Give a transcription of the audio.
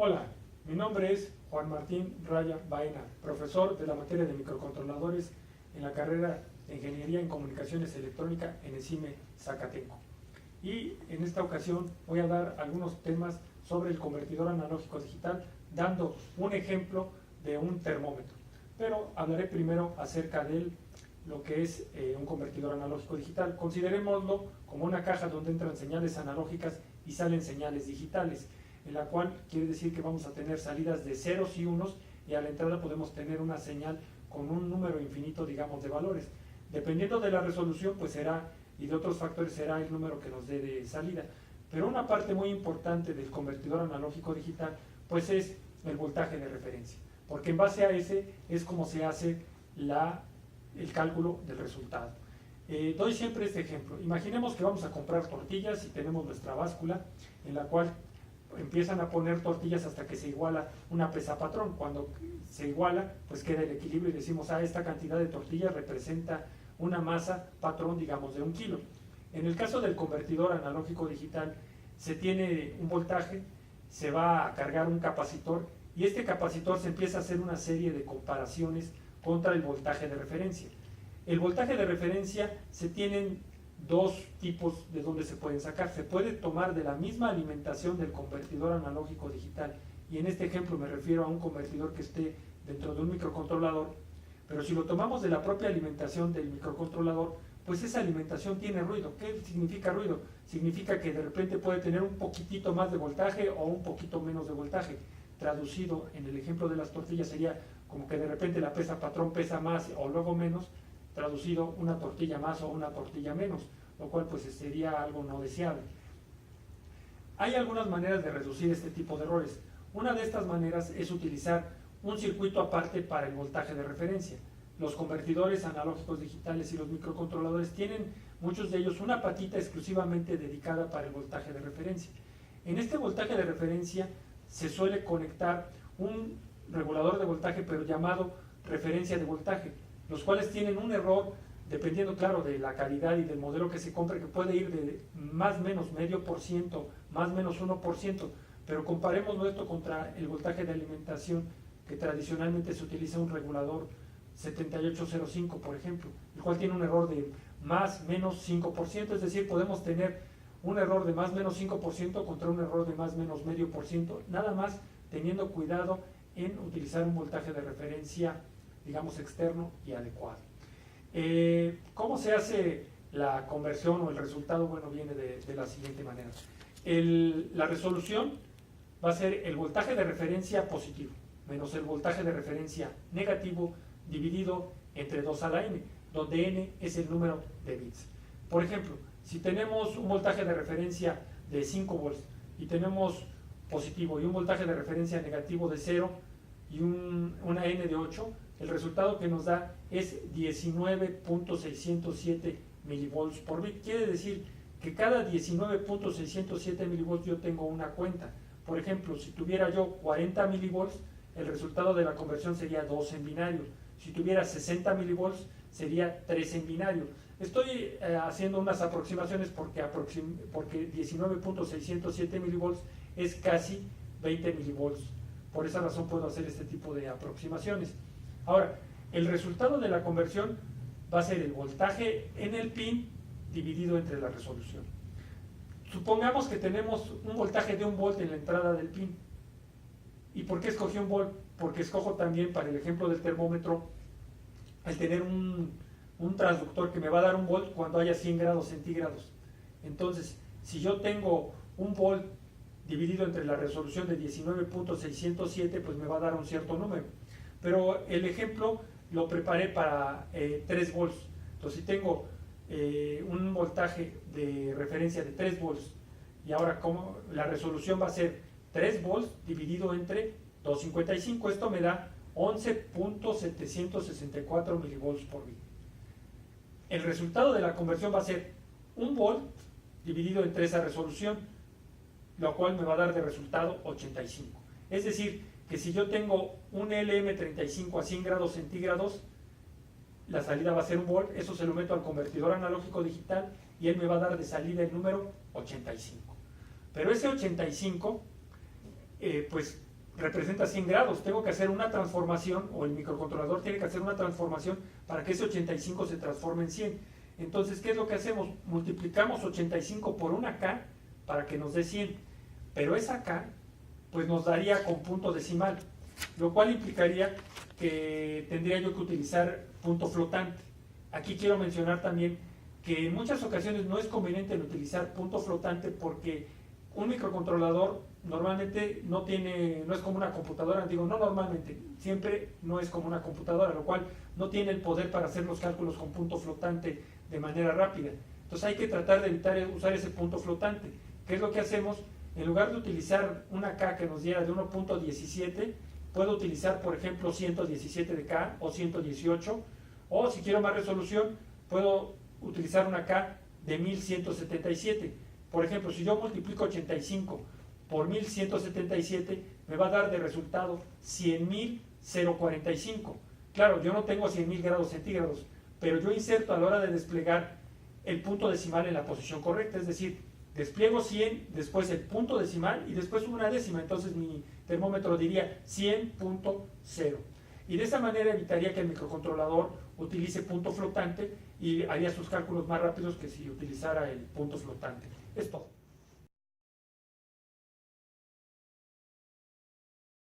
Hola, mi nombre es Juan Martín Raya Baena, profesor de la materia de microcontroladores en la carrera de Ingeniería en Comunicaciones Electrónica en el CIME Zacatenco. Y en esta ocasión voy a dar algunos temas sobre el convertidor analógico digital, dando un ejemplo de un termómetro. Pero hablaré primero acerca de lo que es un convertidor analógico digital. Considerémoslo como una caja donde entran señales analógicas y salen señales digitales, en la cual quiere decir que vamos a tener salidas de ceros y unos, y a la entrada podemos tener una señal con un número infinito, digamos, de valores. Dependiendo de la resolución, pues será, y de otros factores, será el número que nos dé de salida. Pero una parte muy importante del convertidor analógico digital, pues es el voltaje de referencia, porque en base a ese es como se hace el cálculo del resultado. Doy siempre este ejemplo. Imaginemos que vamos a comprar tortillas y tenemos nuestra báscula en la cual empiezan a poner tortillas hasta que se iguala una pesa patrón. Cuando se iguala, pues queda el equilibrio y decimos, esta cantidad de tortillas representa una masa patrón, digamos, de 1 kilo. En el caso del convertidor analógico digital, se tiene un voltaje, se va a cargar un capacitor, y este capacitor se empieza a hacer una serie de comparaciones contra el voltaje de referencia. El voltaje de referencia se tienen dos tipos de donde se pueden sacar. Se puede tomar de la misma alimentación del convertidor analógico digital, y en este ejemplo me refiero a un convertidor que esté dentro de un microcontrolador, pero si lo tomamos de la propia alimentación del microcontrolador, pues esa alimentación tiene ruido. ¿Qué significa ruido? Significa que de repente puede tener un poquitito más de voltaje o un poquito menos de voltaje. Traducido en el ejemplo de las tortillas sería como que de repente la pesa patrón pesa más o luego menos, traducido una tortilla más o una tortilla menos, lo cual pues sería algo no deseable. Hay algunas maneras de reducir este tipo de errores. Una de estas maneras es utilizar un circuito aparte para el voltaje de referencia. Los convertidores analógicos digitales y los microcontroladores tienen, muchos de ellos, una patita exclusivamente dedicada para el voltaje de referencia. En este voltaje de referencia se suele conectar un regulador de voltaje, pero llamado referencia de voltaje, los cuales tienen un error, dependiendo, claro, de la calidad y del modelo que se compre, que puede ir de más o menos medio por ciento, más o menos 1%, pero comparemos esto contra el voltaje de alimentación, que tradicionalmente se utiliza un regulador 7805, por ejemplo, el cual tiene un error de más o menos 5%, es decir, podemos tener un error de más o menos 5% contra un error de más o menos medio por ciento, nada más teniendo cuidado en utilizar un voltaje de referencia, digamos, externo y adecuado. ¿Cómo se hace la conversión o el resultado? Bueno, viene de la siguiente manera. La resolución va a ser el voltaje de referencia positivo menos el voltaje de referencia negativo dividido entre 2 a la n, donde n es el número de bits. Por ejemplo, si tenemos un voltaje de referencia de 5 volts y tenemos positivo y un voltaje de referencia negativo de 0 y una n de 8, el resultado que nos da es 19.607 milivolts por bit. Quiere decir que cada 19.607 milivolts yo tengo una cuenta. Por ejemplo, si tuviera yo 40 milivolts, el resultado de la conversión sería 2 en binario. Si tuviera 60 milivolts, sería 3 en binario. Estoy haciendo unas aproximaciones porque 19.607 milivolts es casi 20 milivolts. Por esa razón puedo hacer este tipo de aproximaciones. Ahora, el resultado de la conversión va a ser el voltaje en el pin dividido entre la resolución. Supongamos que tenemos un voltaje de 1 volt en la entrada del pin. ¿Y por qué escogí 1 volt? Porque escojo también, para el ejemplo del termómetro, el tener un transductor que me va a dar 1 volt cuando haya 100 grados centígrados. Entonces, si yo tengo 1 volt dividido entre la resolución de 19.607, pues me va a dar un cierto número. Pero el ejemplo lo preparé para 3 volts. Entonces, si tengo un voltaje de referencia de 3 volts, y ahora como la resolución va a ser 3 volts dividido entre 255, esto me da 11.764 milivolts por bit. El resultado de la conversión va a ser 1 volt dividido entre esa resolución, lo cual me va a dar de resultado 85. Es decir, que si yo tengo un LM35 a 100 grados centígrados, la salida va a ser 1 volt, eso se lo meto al convertidor analógico digital y él me va a dar de salida el número 85. Pero ese 85, pues representa 100 grados, tengo que hacer una transformación, o el microcontrolador tiene que hacer una transformación para que ese 85 se transforme en 100. Entonces, ¿qué es lo que hacemos? Multiplicamos 85 por una K para que nos dé 100, pero esa K pues nos daría con punto decimal, lo cual implicaría que tendría yo que utilizar punto flotante. Aquí quiero mencionar también que en muchas ocasiones no es conveniente utilizar punto flotante porque un microcontrolador normalmente no es como una computadora, digo no normalmente, siempre no es como una computadora, lo cual no tiene el poder para hacer los cálculos con punto flotante de manera rápida. Entonces hay que tratar de evitar usar ese punto flotante. ¿Qué es lo que hacemos? En lugar de utilizar una K que nos diera de 1.17, puedo utilizar por ejemplo 117 de K o 118, o si quiero más resolución, puedo utilizar una K de 1177. Por ejemplo, si yo multiplico 85 por 1177, me va a dar de resultado 100.045. Claro, yo no tengo 100.000 grados centígrados, pero yo inserto a la hora de desplegar el punto decimal en la posición correcta, es decir, despliego 100, después el punto decimal y después una décima, entonces mi termómetro diría 100.0. Y de esa manera evitaría que el microcontrolador utilice punto flotante y haría sus cálculos más rápidos que si utilizara el punto flotante. Es todo.